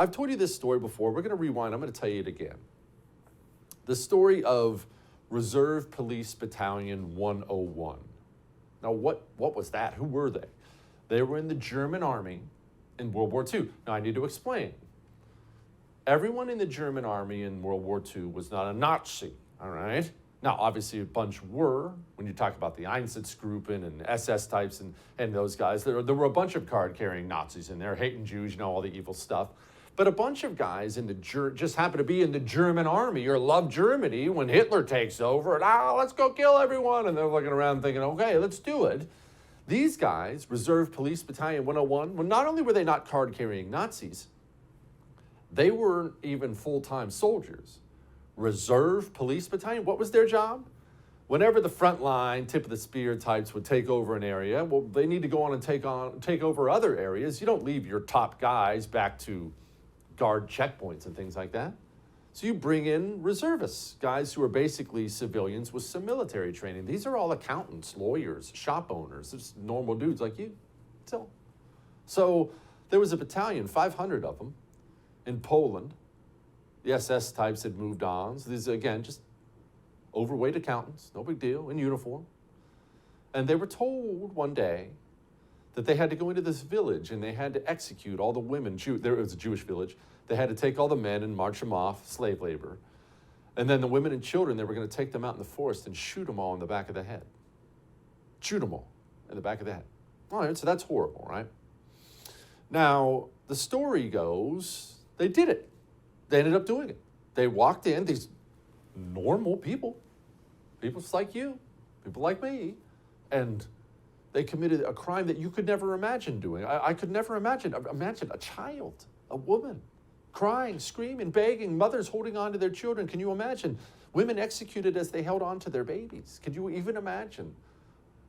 I've told you this story before. We're going to rewind. I'm going to tell you it again. The story of Reserve Police Battalion 101. Now, what was that? Who were they? They were in the German army in World War II. Now, I need to explain. Everyone in the German army in World War II was not a Nazi, all right? Now, obviously, a bunch were. When you talk about the Einsatzgruppen and SS types and those guys, there were a bunch of card-carrying Nazis in there, hating Jews, all the evil stuff. But a bunch of guys just happen to be in the German army or love Germany when Hitler takes over and, let's go kill everyone. And they're looking around thinking, okay, let's do it. These guys, Reserve Police Battalion 101, well, not only were they not card-carrying Nazis, they weren't even full-time soldiers. Reserve Police Battalion, what was their job? Whenever the front line, tip of the spear types would take over an area, well, they need to go on and take over other areas. You don't leave your top guys back to guard checkpoints and things like that. So you bring in reservists, guys who are basically civilians with some military training. These are all accountants, lawyers, shop owners, just normal dudes like you. So there was a battalion, 500 of them, in Poland. The SS types had moved on. So these, again, just overweight accountants, no big deal, in uniform. And they were told one day that they had to go into this village and they had to execute all the women. There was a Jewish village. They had to take all the men and march them off, slave labor. And then the women and children, they were going to take them out in the forest and shoot them all in the back of the head. Shoot them all in the back of the head. All right, so that's horrible, right? Now, the story goes, they did it. They ended up doing it. They walked in, these normal people just like you, people like me, and they committed a crime that you could never imagine doing. I could never imagine a child, a woman, crying, screaming, begging, mothers holding on to their children. Can you imagine? Women executed as they held on to their babies. Could you even imagine?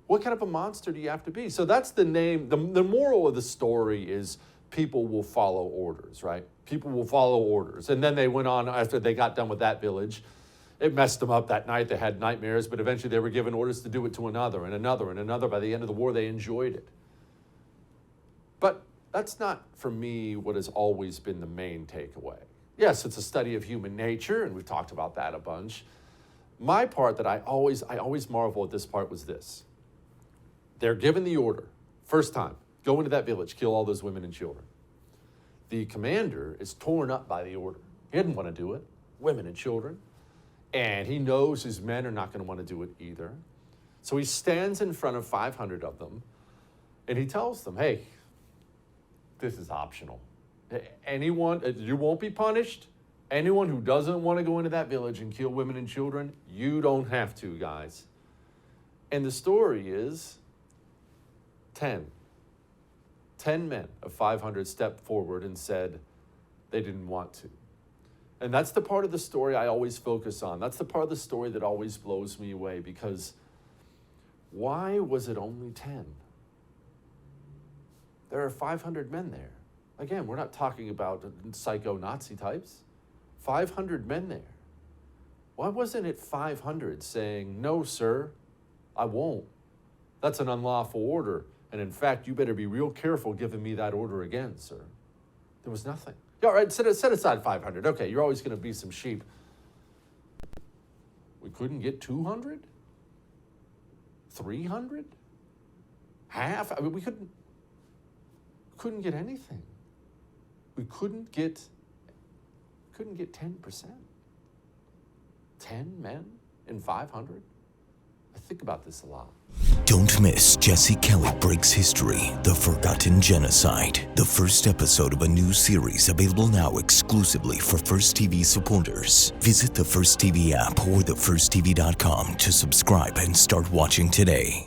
What kind of a monster do you have to be? So that's the name. The moral of the story is people will follow orders, right? People will follow orders. And then they went on, after they got done with that village, it messed them up that night. They had nightmares, but eventually they were given orders to do it to another and another and another. By the end of the war, they enjoyed it. But that's not, for me, what has always been the main takeaway. Yes, it's a study of human nature, and we've talked about that a bunch. My part that I always marvel at this part was this. They're given the order, first time, go into that village, kill all those women and children. The commander is torn up by the order. He didn't want to do it, women and children. And he knows his men are not going to want to do it either. So he stands in front of 500 of them, and he tells them, hey, this is optional. Anyone, you won't be punished. Anyone who doesn't want to go into that village and kill women and children, you don't have to, guys. And the story is 10 men of 500 stepped forward and said they didn't want to. And that's the part of the story I always focus on. That's the part of the story that always blows me away, because why was it only 10? There are 500 men there. Again, we're not talking about psycho Nazi types. 500 men there. Why wasn't it 500 saying, no, sir, I won't? That's an unlawful order. And in fact, you better be real careful giving me that order again, sir. There was nothing. Yeah, all right, set aside 500. Okay, you're always going to be some sheep. We couldn't get 200? 300? Half? I mean, we couldn't get anything. We couldn't get 10%. 10 men in 500? I think about this a lot. Don't miss Jesse Kelly Breaks History, The Forgotten Genocide, the first episode of a new series available now exclusively for First TV supporters. Visit the First TV app or thefirsttv.com to subscribe and start watching today.